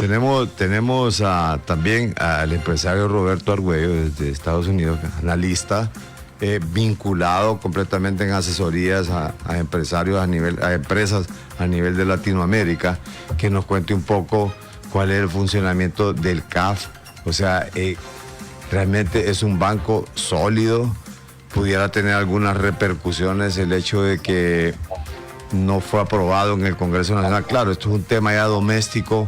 tenemos también al empresario Roberto Argüello desde Estados Unidos, analista, vinculado completamente en asesorías a empresarios a empresas a nivel de Latinoamérica, que nos cuente un poco cuál es el funcionamiento del CAF. O sea, realmente es un banco sólido. Pudiera tener algunas repercusiones el hecho de que no fue aprobado en el Congreso Nacional. Claro, esto es un tema ya doméstico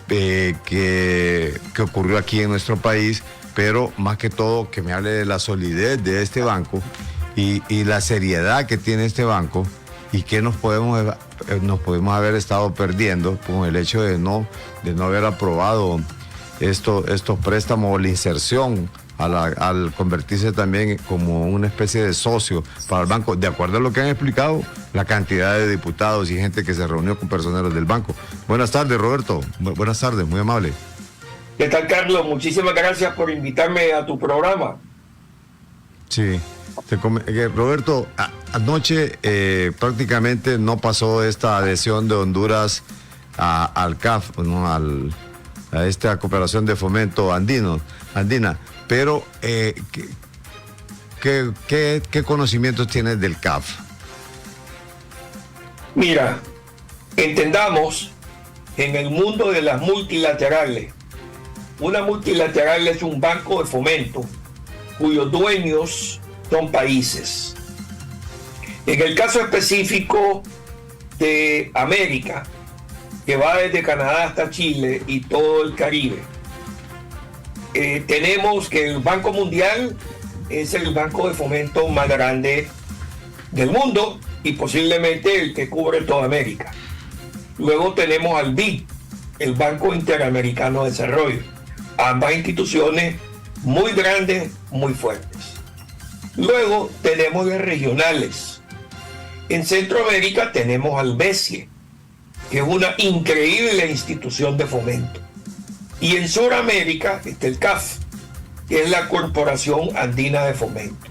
que ocurrió aquí en nuestro país, pero más que todo que me hable de la solidez de este banco y la seriedad que tiene este banco, y que nos podemos haber estado perdiendo con el hecho de no haber aprobado estos préstamos o la inserción al convertirse también como una especie de socio para el banco, de acuerdo a lo que han explicado la cantidad de diputados y gente que se reunió con personeros del banco. Buenas tardes, Roberto. Buenas tardes, muy amable. ¿Qué tal, Carlos? Muchísimas gracias por invitarme a tu programa. Sí. Roberto, anoche prácticamente no pasó esta adhesión de Honduras al CAF, ¿no? a esta cooperación de fomento andina, pero ¿qué conocimientos tienes del CAF? Mira, entendamos, en el mundo de las multilaterales, una multilateral es un banco de fomento cuyos dueños son países. En el caso específico de América, que va desde Canadá hasta Chile y todo el Caribe, tenemos que el Banco Mundial es el banco de fomento más grande del mundo y posiblemente el que cubre toda América. Luego tenemos al BID, el Banco Interamericano de Desarrollo. Ambas instituciones muy grandes, muy fuertes. Luego tenemos las regionales. En Centroamérica tenemos al BESIE, que es una increíble institución de fomento. Y en Sudamérica está el CAF, que es la Corporación Andina de Fomento.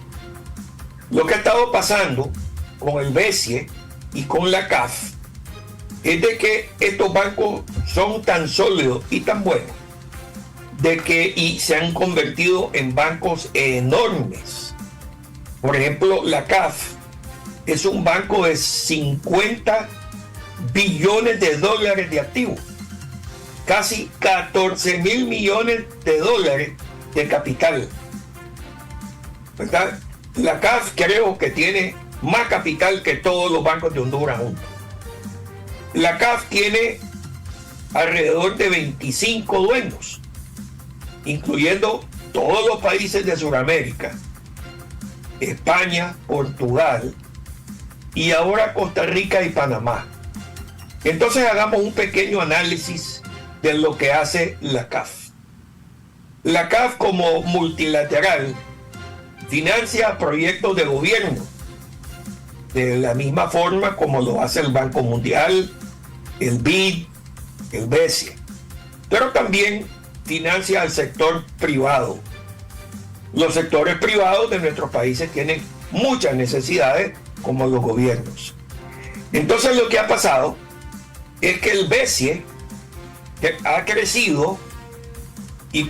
Lo que ha estado pasando con el BESIE y con la CAF es de que estos bancos son tan sólidos y tan buenos y se han convertido en bancos enormes. Por ejemplo, la CAF es un banco de 50 billones de dólares de activos, casi 14 mil millones de dólares de capital, ¿verdad? La CAF creo que tiene más capital que todos los bancos de Honduras juntos. La CAF tiene alrededor de 25 dueños, incluyendo todos los países de Sudamérica, España, Portugal y ahora Costa Rica y Panamá. Entonces hagamos un pequeño análisis de lo que hace la CAF. La CAF, como multilateral, financia proyectos de gobierno de la misma forma como lo hace el Banco Mundial, el BID, el BESIE, pero también financia al sector privado. Los sectores privados de nuestros países tienen muchas necesidades, como los gobiernos. Entonces lo que ha pasado es que el BESIE ha crecido y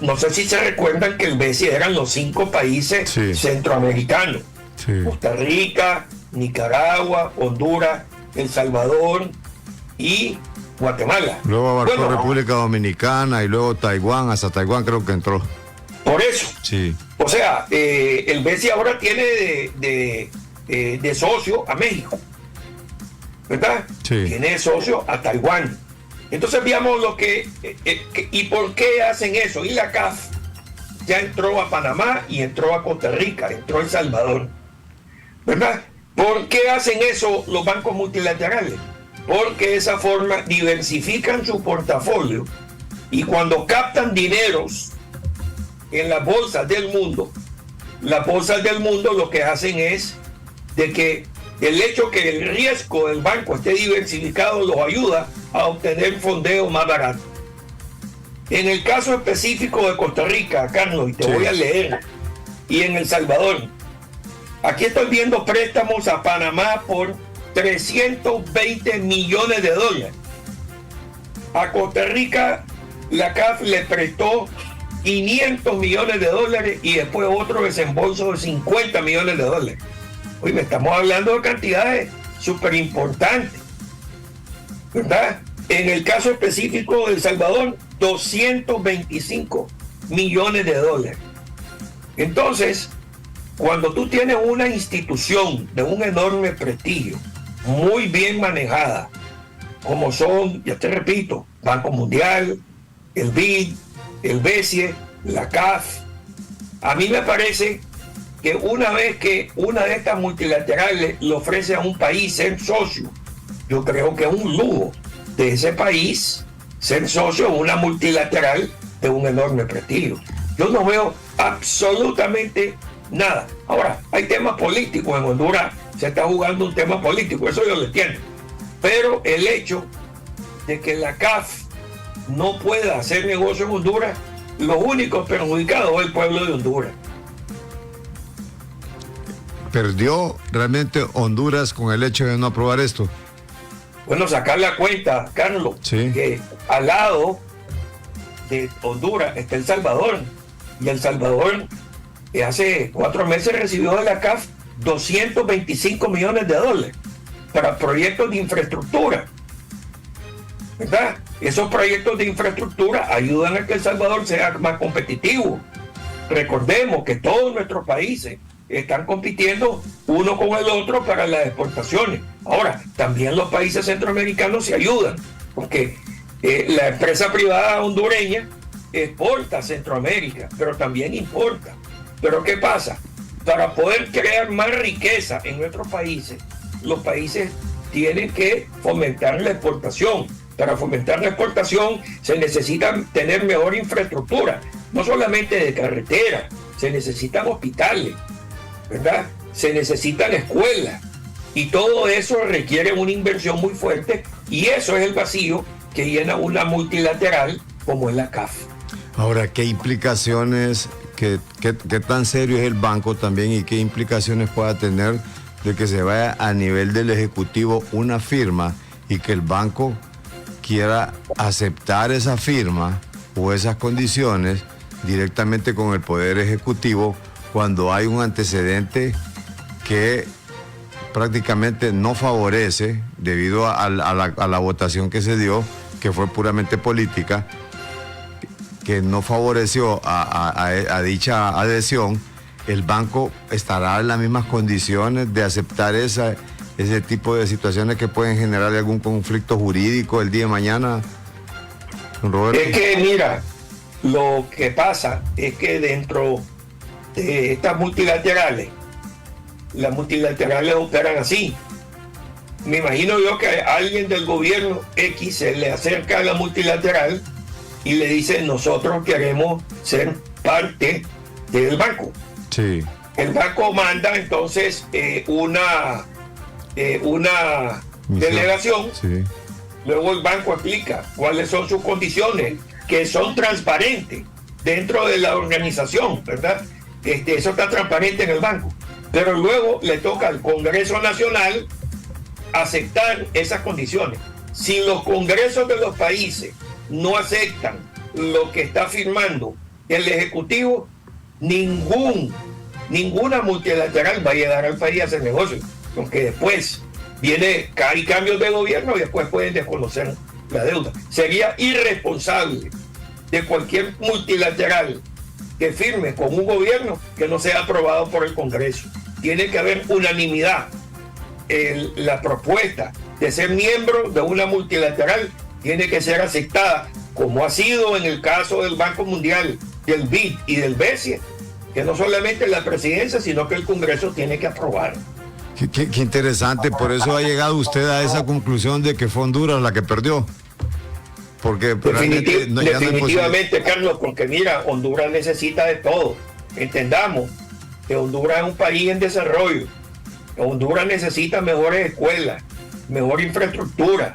no sé si se recuerdan que el BESIE eran los 5 países centroamericanos. Costa Rica, Nicaragua, Honduras, El Salvador y Guatemala. Luego abarcó República Dominicana y luego Taiwán, hasta Taiwán creo que entró. Por eso. Sí. O sea, el BESIE ahora tiene de socio a México, ¿verdad? Sí. Tiene de socio a Taiwán. Entonces veamos lo que y por qué hacen eso. Y la CAF ya entró a Panamá y entró a Costa Rica, entró a El Salvador, ¿verdad? ¿Por qué hacen eso los bancos multilaterales? Porque de esa forma diversifican su portafolio y cuando captan dineros en las bolsas del mundo lo que hacen es de que el hecho que el riesgo del banco esté diversificado los ayuda a obtener fondeo más barato. En el caso específico de Costa Rica, Carlos, y te voy a leer, y en El Salvador, aquí estoy viendo préstamos a Panamá por 320 millones de dólares. A Costa Rica la CAF le prestó 500 millones de dólares y después otro desembolso de 50 millones de dólares. Oye, estamos hablando de cantidades súper importantes, ¿verdad? En el caso específico de El Salvador, 225 millones de dólares. Entonces, cuando tú tienes una institución de un enorme prestigio, muy bien manejada, como son, ya te repito, Banco Mundial, el BID, el BCE, la CAF, a mí me parece que una vez que una de estas multilaterales le ofrece a un país ser socio, yo creo que es un lujo de ese país ser socio de una multilateral de un enorme prestigio. Yo no veo absolutamente nada. Ahora, hay temas políticos en Honduras, se está jugando un tema político, eso yo lo entiendo. Pero el hecho de que la CAF no pueda hacer negocio en Honduras, los únicos perjudicados es el pueblo de Honduras. ¿Perdió realmente Honduras con el hecho de no aprobar esto? Bueno, sacar la cuenta, Carlos, sí, que al lado de Honduras está El Salvador, y El Salvador hace 4 meses recibió de la CAF 225 millones de dólares para proyectos de infraestructura, ¿verdad? Esos proyectos de infraestructura ayudan a que El Salvador sea más competitivo. Recordemos que todos nuestros países están compitiendo uno con el otro para las exportaciones. Ahora, también los países centroamericanos se ayudan, porque la empresa privada hondureña exporta a Centroamérica, pero también importa. Pero ¿qué pasa? Para poder crear más riqueza en nuestros países, los países tienen que fomentar la exportación. Para fomentar la exportación se necesita tener mejor infraestructura, no solamente de carretera, se necesitan hospitales, ¿verdad? Se necesitan escuelas, y todo eso requiere una inversión muy fuerte, y eso es el vacío que llena una multilateral como es la CAF. Ahora, ¿qué implicaciones, qué tan serio es el banco también y qué implicaciones pueda tener de que se vaya a nivel del Ejecutivo una firma y que el banco quiera aceptar esa firma o esas condiciones directamente con el Poder Ejecutivo cuando hay un antecedente que prácticamente no favorece, debido a la votación que se dio, que fue puramente política, que no favoreció a dicha adhesión? ¿El banco estará en las mismas condiciones de aceptar ese tipo de situaciones que pueden generar algún conflicto jurídico el día de mañana, don Roberto? Es que mira, lo que pasa es que dentro de estas multilaterales, las multilaterales operan así. Me imagino yo que alguien del gobierno X se le acerca a la multilateral y le dice: nosotros queremos ser parte del banco. Sí. El banco manda entonces una delegación. Sí. Luego el banco explica cuáles son sus condiciones, que son transparentes dentro de la organización, ¿verdad? Eso está transparente en el banco. Pero luego le toca al Congreso Nacional aceptar esas condiciones. Si los congresos de los países no aceptan lo que está firmando el Ejecutivo, ninguna multilateral va a llegar al país a hacer negocio, porque después hay cambios de gobierno y después pueden desconocer la deuda. Sería irresponsable de cualquier multilateral que firme con un gobierno que no sea aprobado por el Congreso. Tiene que haber unanimidad. La propuesta de ser miembro de una multilateral tiene que ser aceptada, como ha sido en el caso del Banco Mundial, del BID y del BCE, que no solamente la presidencia, sino que el Congreso tiene que aprobar. Qué interesante, por eso ha llegado usted a esa conclusión de que fue Honduras la que perdió. Porque definitivamente, Carlos, porque mira, Honduras necesita de todo. Entendamos que Honduras es un país en desarrollo. Honduras necesita mejores escuelas, mejor infraestructura,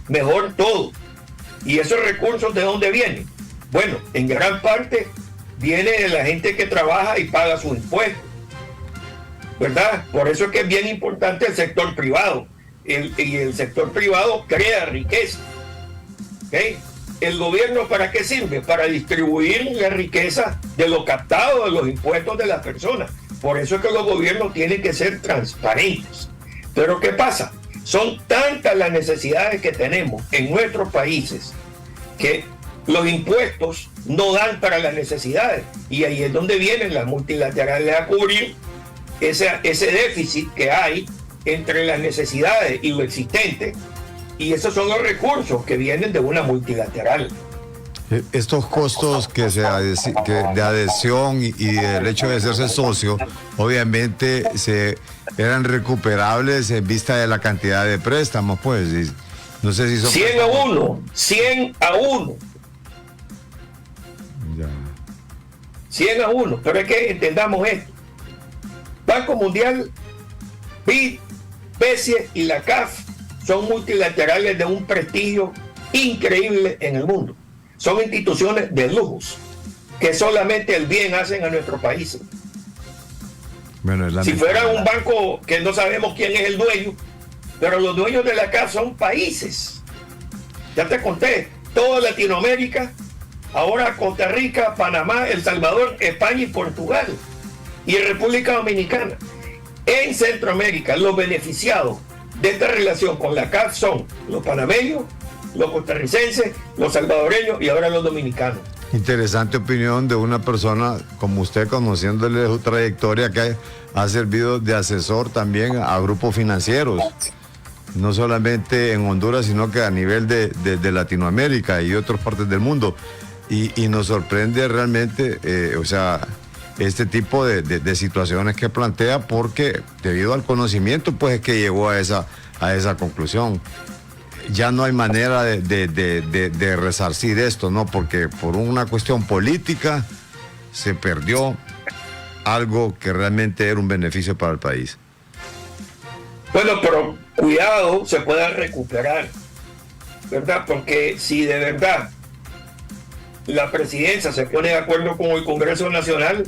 mejor todo. ¿Y esos recursos de dónde vienen? Bueno, en gran parte viene de la gente que trabaja y paga sus impuestos, ¿verdad? Por eso es que es bien importante el sector privado. Y el sector privado crea riqueza. ¿El gobierno para qué sirve? Para distribuir la riqueza de lo captado de los impuestos de las personas. Por eso es que los gobiernos tienen que ser transparentes. Pero ¿qué pasa? Son tantas las necesidades que tenemos en nuestros países que los impuestos no dan para las necesidades. Y ahí es donde vienen las multilaterales a cubrir ese déficit que hay entre las necesidades y lo existente. Y esos son los recursos que vienen de una multilateral. Estos costos que de adhesión y del hecho de hacerse socio, obviamente eran recuperables en vista de la cantidad de préstamos, pues. No sé si son 100 a 1, 100 a 1. Ya. 100 a 1, pero es que entendamos esto. Banco Mundial, BID, BCE y la CAF son multilaterales de un prestigio increíble en el mundo. Son instituciones de lujos que solamente el bien hacen a nuestro país. Bueno, si fuera un banco que no sabemos quién es el dueño, pero los dueños de la CAF son países. Ya te conté, toda Latinoamérica, ahora Costa Rica, Panamá, El Salvador, España y Portugal, y República Dominicana. En Centroamérica, los beneficiados de esta relación con la CAF son los panameños, los costarricenses, los salvadoreños y ahora los dominicanos. Interesante opinión de una persona como usted, conociéndole su trayectoria, que ha servido de asesor también a grupos financieros, no solamente en Honduras, sino que a nivel de Latinoamérica y otras partes del mundo. Y nos sorprende realmente, este tipo de situaciones que plantea, porque debido al conocimiento, pues es que llegó a esa conclusión. Ya no hay manera de resarcir esto, ¿no? Porque por una cuestión política se perdió algo que realmente era un beneficio para el país. Bueno, pero cuidado, se pueda recuperar, ¿verdad? Porque si de verdad la presidencia se pone de acuerdo con el Congreso Nacional,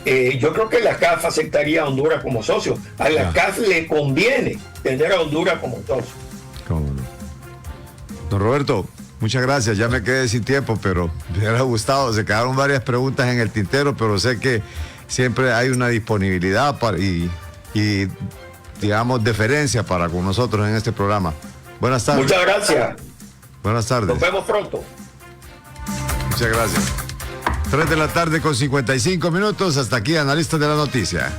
yo creo que la CAF aceptaría a Honduras como socio. A la CAF le conviene tener a Honduras como socio. ¿Cómo no? Don Roberto, muchas gracias. Ya me quedé sin tiempo, pero me hubiera gustado. Se quedaron varias preguntas en el tintero, pero sé que siempre hay una disponibilidad y digamos, deferencia para con nosotros en este programa. Buenas tardes. Muchas gracias. Buenas tardes. Nos vemos pronto. Muchas gracias. 3 de la tarde con 55 minutos. Hasta aquí, analistas de la noticia.